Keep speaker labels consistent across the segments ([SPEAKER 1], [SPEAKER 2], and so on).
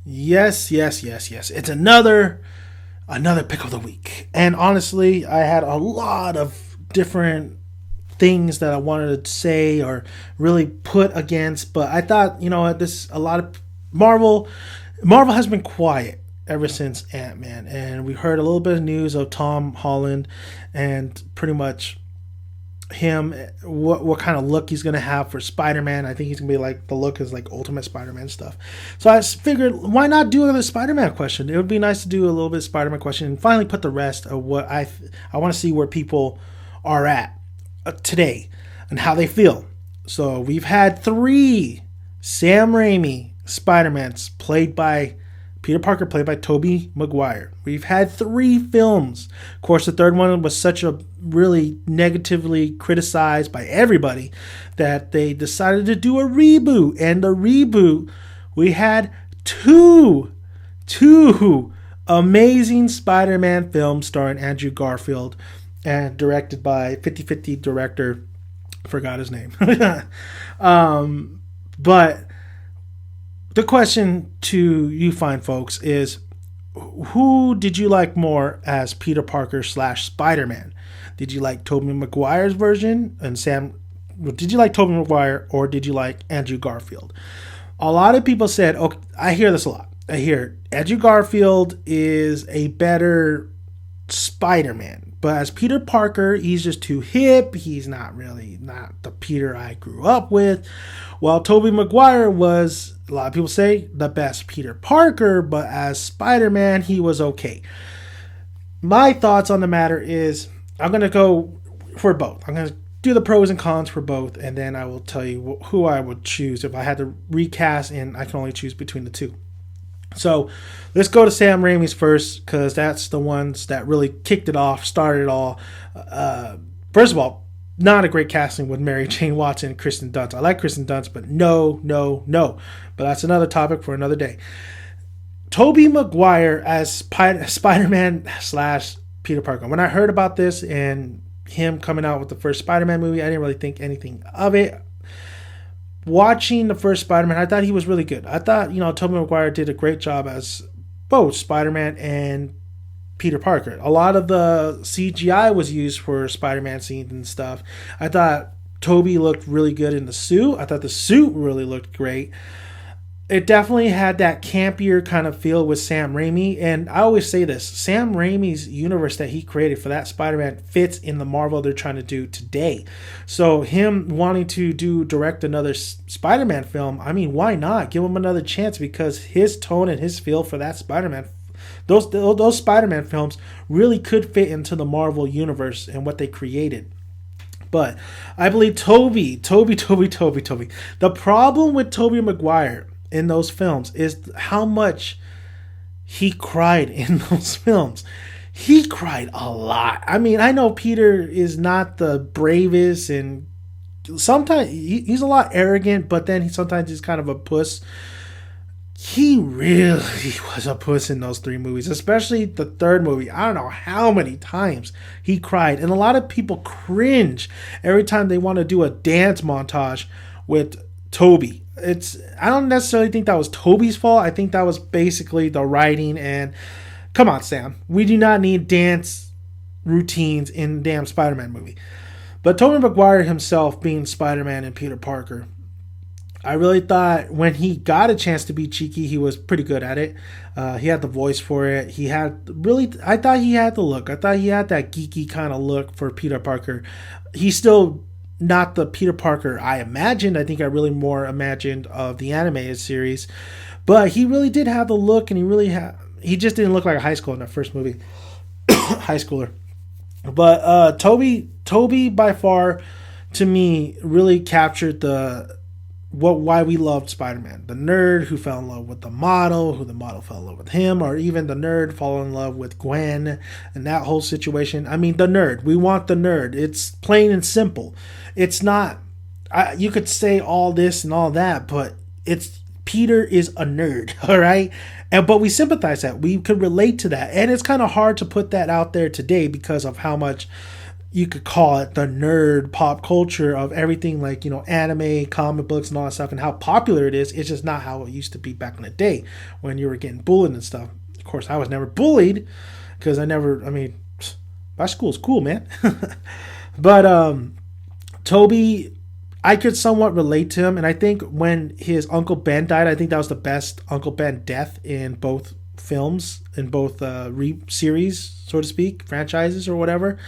[SPEAKER 1] Yes, yes, yes, yes. It's another pick of the week. And honestly, I had a lot of different things that I wanted to say or really put against, but I thought, this a lot of Marvel Marvel has been quiet ever since Ant-Man, and we heard a little bit of news of Tom Holland and pretty much him, what kind of look he's gonna have for Spider-Man. I think he's gonna be like, the look is like Ultimate Spider-Man stuff. So I figured, why not do another Spider-Man question? It would be nice to do a little bit of Spider-Man question and finally put the rest of what I want to see where people are at today and how they feel. So we've had 3 Sam Raimi Spider-Mans played by Peter Parker, played by Toby Maguire. We've had 3 films. Of course, the third one was such a really negatively criticized by everybody that they decided to do a reboot. And the reboot, we had two amazing Spider-Man films starring Andrew Garfield and directed by 50/50 director, forgot his name. But the question to you fine folks is, who did you like more as Peter Parker / Spider-Man? Did you like Tobey Maguire's version and did you like Tobey Maguire or did you like Andrew Garfield? A lot of people said, okay, I hear this a lot. I hear Andrew Garfield is a better Spider-Man, but as Peter Parker, he's just too hip. He's not the Peter I grew up with. While Tobey Maguire was, a lot of people say, the best Peter Parker, but as Spider-Man, he was okay. My thoughts on the matter is, I'm going to go for both. I'm going to do the pros and cons for both, and then I will tell you who I would choose if I had to recast and I can only choose between the two. So let's go to Sam Raimi's first, because that's the ones that really kicked it off, started it all. First of all, not a great casting with Mary Jane Watson and Kristen Dunst. I like Kristen Dunst, but no. But that's another topic for another day. Tobey Maguire as Spider-Man / Peter Parker. When I heard about this and him coming out with the first Spider-Man movie, I didn't really think anything of it. Watching the first Spider-Man, I thought he was really good. I thought, Tobey Maguire did a great job as both Spider-Man and Peter Parker. A lot of the CGI was used for Spider-Man scenes and stuff. I thought Tobey looked really good in the suit. I thought the suit really looked great. It definitely had that campier kind of feel with Sam Raimi. And I always say this, Sam Raimi's universe that he created for that Spider-Man fits in the Marvel they're trying to do today. So him wanting to direct another Spider-Man film, I mean, why not? Give him another chance, because his tone and his feel for that Spider-Man, those Spider-Man films really could fit into the Marvel universe and what they created. But I believe Toby. The problem with Tobey Maguire in those films is how much he cried in those films. He cried a lot. I mean, I know Peter is not the bravest, and sometimes he's a lot arrogant, but then sometimes he's kind of a puss. He really was a puss in those 3 movies, especially the third movie. I don't know how many times he cried, and a lot of people cringe every time they want to do a dance montage with Toby. I don't necessarily think that was Toby's fault. I think that was basically the writing. And come on, Sam, we do not need dance routines in the damn Spider-Man movie. But Tobey Maguire himself being Spider-Man and Peter Parker, I really thought when he got a chance to be cheeky, he was pretty good at it. He had the voice for it. I thought he had the look. I thought he had that geeky kind of look for Peter Parker. He's still not the Peter Parker I imagined. I think I really more imagined of the animated series. But he really did have the look, and he just didn't look like a high schooler in that first movie. High schooler. But Toby by far, to me, really captured why we loved Spider-Man. The nerd who fell in love with the model, who the model fell in love with him, or even the nerd falling in love with Gwen and that whole situation. I mean, the nerd. We want the nerd. It's plain and simple. It's not, you could say all this and all that, but Peter is a nerd, all right? But we sympathize that. We could relate to that. And it's kind of hard to put that out there today because of how much you could call it the nerd pop culture of everything, like, anime, comic books, and all that stuff, and how popular it is. It's just not how it used to be back in the day when you were getting bullied and stuff. Of course, I was never bullied because my school's cool, man. But Toby, I could somewhat relate to him, and I think when his Uncle Ben died, I think that was the best Uncle Ben death in both films, in both series, so to speak, franchises or whatever.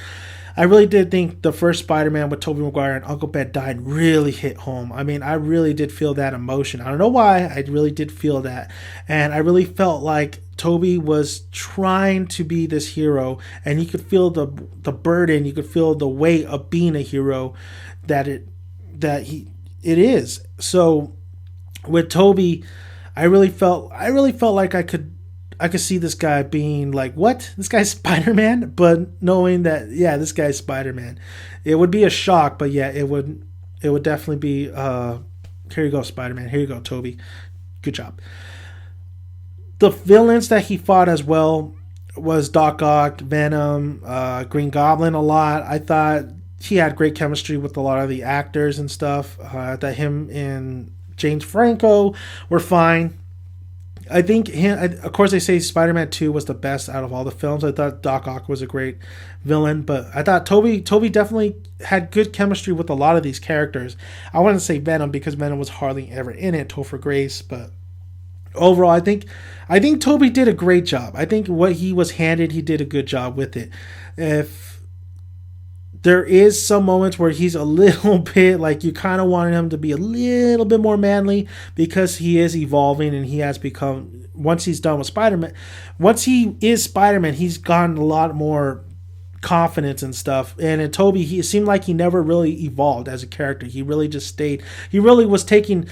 [SPEAKER 1] I really did think the first Spider-Man with Tobey Maguire and Uncle Ben died really hit home. I mean, I really did feel that emotion. I don't know why. I really did feel that. And I really felt like Toby was trying to be this hero, and you could feel the burden, you could feel the weight of being a hero that it is. So with Toby, I really felt like I could see this guy being like, what? This guy's Spider-Man? But knowing that, yeah, this guy's Spider-Man. It would be a shock, but yeah, it would definitely be, here you go, Spider-Man. Here you go, Toby. Good job. The villains that he fought as well was Doc Ock, Venom, Green Goblin a lot. I thought he had great chemistry with a lot of the actors and stuff. That him and James Franco were fine. I think of course they say Spider-Man 2 was the best out of all the films. I thought Doc Ock was a great villain, but I thought Toby definitely had good chemistry with a lot of these characters. I wouldn't say Venom because Venom was hardly ever in it, Topher Grace, but overall I think Toby did a great job. I think what he was handed, he did a good job with it. If there is some moments where he's a little bit like you kind of wanted him to be a little bit more manly because he is evolving and he has become, once he's done with Spider-Man, once he is Spider-Man, he's gotten a lot more confidence and stuff. And in Toby, it seemed like he never really evolved as a character. He really just stayed. He really was taking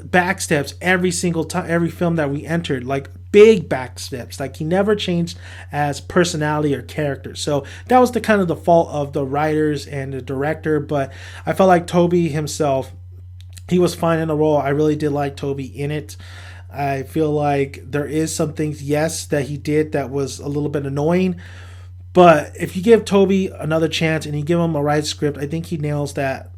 [SPEAKER 1] back steps every single time, every film that we entered, like big back steps. Like he never changed as personality or character. So that was the kind of the fault of the writers and the director. But I felt like Toby himself, he was fine in the role. I really did like Toby in it. I feel like there is some things, yes, that he did that was a little bit annoying. But if you give Toby another chance and you give him a right script, I think he nails that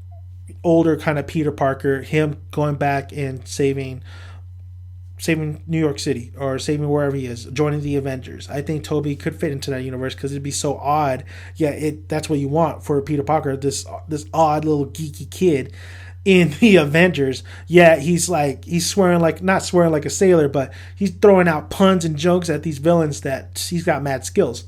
[SPEAKER 1] older kind of Peter Parker, him going back and saving New York City or saving wherever he is, joining the Avengers. I think Toby could fit into that universe because it'd be so odd. Yeah, that's what you want for Peter Parker, this odd little geeky kid in the Avengers. Yeah, he's swearing like, not swearing like a sailor, but he's throwing out puns and jokes at these villains that he's got mad skills.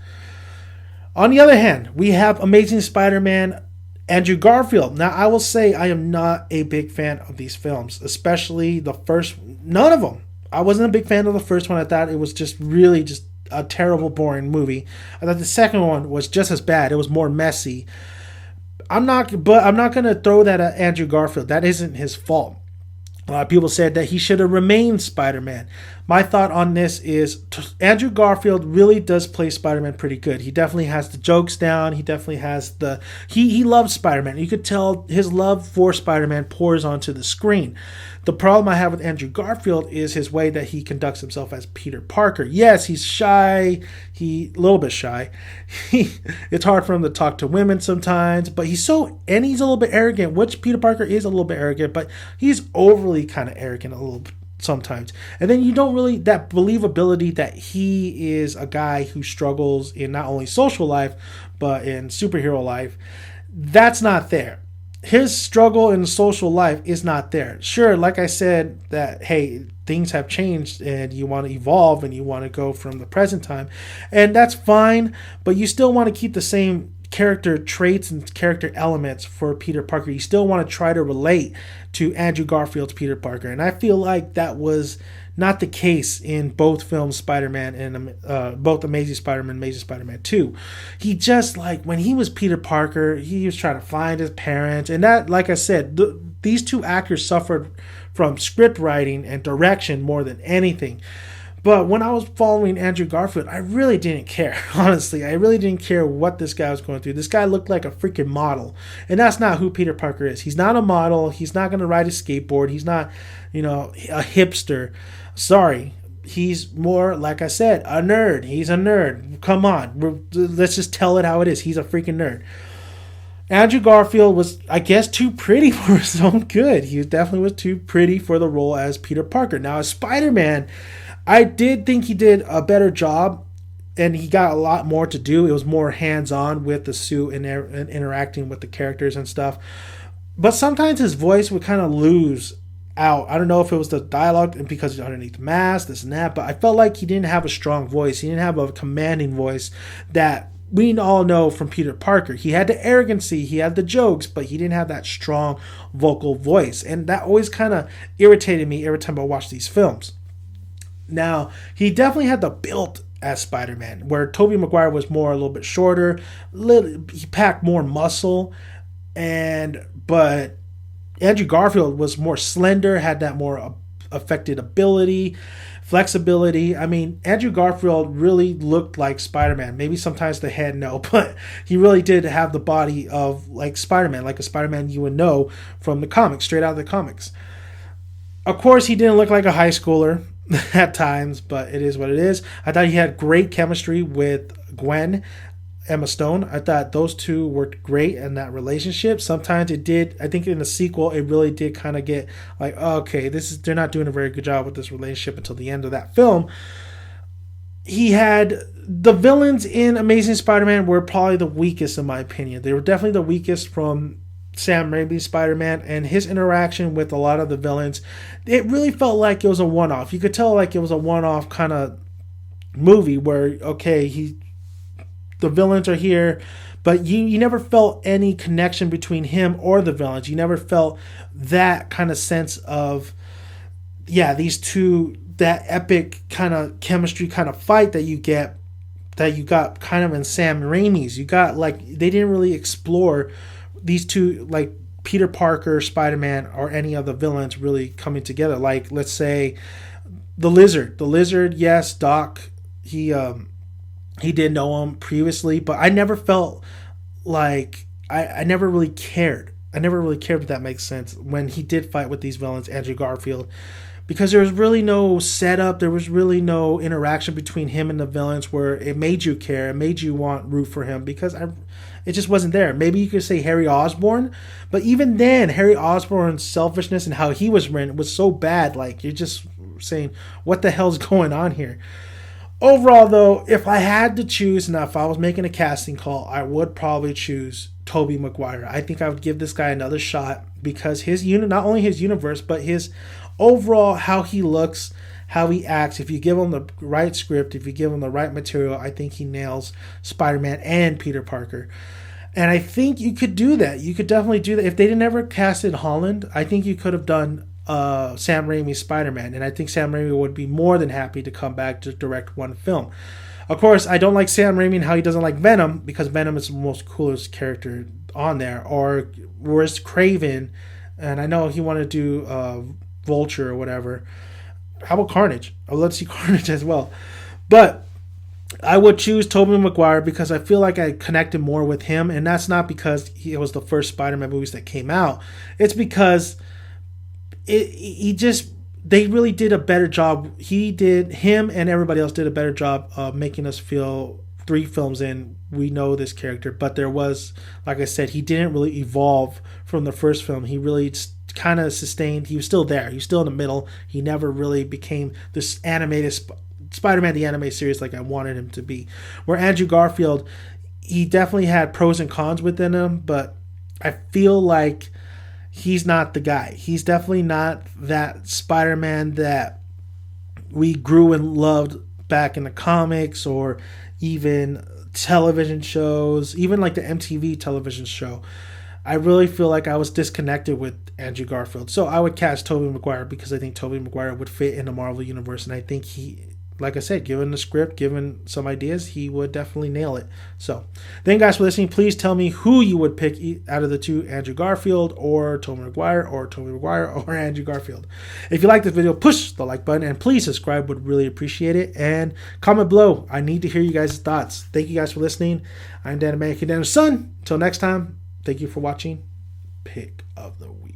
[SPEAKER 1] On the other hand, we have Amazing Spider-Man Andrew Garfield. Now, I will say I am not a big fan of these films, especially the first. None of them. I wasn't a big fan of the first one. I thought it was just really just a terrible, boring movie. I thought the second one was just as bad. It was more messy. I'm not going to throw that at Andrew Garfield. That isn't his fault. A lot of people said that he should have remained Spider-Man. My thought on this is Andrew Garfield really does play Spider-Man pretty good. He definitely has the jokes down. He definitely has he loves Spider-Man. You could tell his love for Spider-Man pours onto the screen. The problem I have with Andrew Garfield is his way that he conducts himself as Peter Parker. Yes, he's shy. A little bit shy. It's hard for him to talk to women sometimes, but he's a little bit arrogant, which Peter Parker is a little bit arrogant, but he's overly kind of arrogant a little bit sometimes. And then you don't really, that believability that he is a guy who struggles in not only social life, but in superhero life, that's not there. His struggle in social life is not there. Sure, like I said, that, hey, things have changed and you want to evolve and you want to go from the present time. And that's fine, but you still want to keep the same character traits and character elements for Peter Parker. You still want to try to relate to Andrew Garfield's Peter Parker. And I feel like that was not the case in both films, Spider-Man and both Amazing Spider-Man and Amazing Spider-Man 2. He just, like, when he was Peter Parker, he was trying to find his parents. And that, like I said, these two actors suffered from script writing and direction more than anything. But when I was following Andrew Garfield, I really didn't care. Honestly, I really didn't care what this guy was going through. This guy looked like a freaking model. And that's not who Peter Parker is. He's not a model. He's not going to ride a skateboard. He's not, a hipster. Sorry. He's more, like I said, a nerd. He's a nerd. Come on. Let's just tell it how it is. He's a freaking nerd. Andrew Garfield was, I guess, too pretty for his own good. He definitely was too pretty for the role as Peter Parker. Now, as Spider-Man, I did think he did a better job, and he got a lot more to do. It was more hands-on with the suit and interacting with the characters and stuff. But sometimes his voice would kind of lose out. I don't know if it was the dialogue because he's underneath the mask, this and that, but I felt like he didn't have a strong voice. He didn't have a commanding voice that we all know from Peter Parker. He had the arrogancy, he had the jokes, but he didn't have that strong vocal voice. And that always kind of irritated me every time I watched these films. Now, he definitely had the build as Spider-Man, where Toby Maguire was more a little bit shorter, he packed more muscle, but Andrew Garfield was more slender, had that more affected ability, flexibility. I mean, Andrew Garfield really looked like Spider-Man. Maybe sometimes the head, no, but he really did have the body of like Spider-Man, like a Spider-Man you would know from the comics, straight out of the comics. Of course, he didn't look like a high schooler at times, but it is what it is. I thought he had great chemistry with Gwen, Emma Stone. I thought those two worked great in that relationship. Sometimes it did, I think in the sequel, it really did kind of get like, oh, okay, they're not doing a very good job with this relationship until the end of that film. He had the villains in Amazing Spider-Man were probably the weakest in my opinion. They were definitely the weakest from Sam Raimi's Spider-Man, and his interaction with a lot of the villains, it really felt like it was a one-off. You could tell like it was a one-off kind of movie where, okay, the villains are here, but you never felt any connection between him or the villains. You never felt that kind of sense of, yeah, these two, that epic kind of chemistry kind of fight that you got kind of in Sam Raimi's. You got like, they didn't really explore these two, like Peter Parker, Spider-Man, or any of the villains really coming together. Like, let's say the Lizard, yes, Doc, he did know him previously, but I never felt like I never really cared. I never really cared, if that makes sense, when he did fight with these villains, Andrew Garfield, because there was really no setup, there was really no interaction between him and the villains where it made you care, it made you want root for him, because it just wasn't there. Maybe you could say Harry Osborn, but even then, Harry Osborn's selfishness and how he was written was so bad, like you're just saying, what the hell's going on here? Overall, though, if I had to choose, and if I was making a casting call, I would probably choose Toby Maguire. I think I would give this guy another shot because not only his universe, but his overall, how he looks, how he acts. If you give him the right script, if you give him the right material, I think he nails Spider-Man and Peter Parker. And I think you could do that. You could definitely do that. If they didn't ever casted Holland, I think you could have done Sam Raimi's Spider-Man, and I think Sam Raimi would be more than happy to come back to direct one film. Of course, I don't like Sam Raimi and how he doesn't like Venom, because Venom is the most coolest character on there. Or where's Craven, and I know he wanted to do Vulture or whatever. How about Carnage? Oh, let's see Carnage as well. But I would choose Tobey Maguire because I feel like I connected more with him, and that's not because it was the first Spider-Man movies that came out. It's because they really did a better job. Him and everybody else did a better job of making us feel 3 films in, we know this character. But there was, like I said, he didn't really evolve from the first film. He really kind of sustained. He was still there. He was still in the middle. He never really became this animated Spider-Man, the anime series, like I wanted him to be. Where Andrew Garfield, he definitely had pros and cons within him, but I feel like he's not the guy. He's definitely not that Spider-Man that we grew and loved back in the comics or even television shows, even like the MTV television show. I really feel like I was disconnected with Andrew Garfield. So I would cast Tobey Maguire because I think Tobey Maguire would fit in the Marvel Universe, and I think he, like I said, given the script, given some ideas, he would definitely nail it. So, thank you guys for listening. Please tell me who you would pick out of the two, Andrew Garfield or Tobey Maguire, or Andrew Garfield. If you like this video, push the like button, and please subscribe. Would really appreciate it. And comment below. I need to hear you guys' thoughts. Thank you guys for listening. I'm Dan American Dan's son. Until next time, thank you for watching. Pick of the week.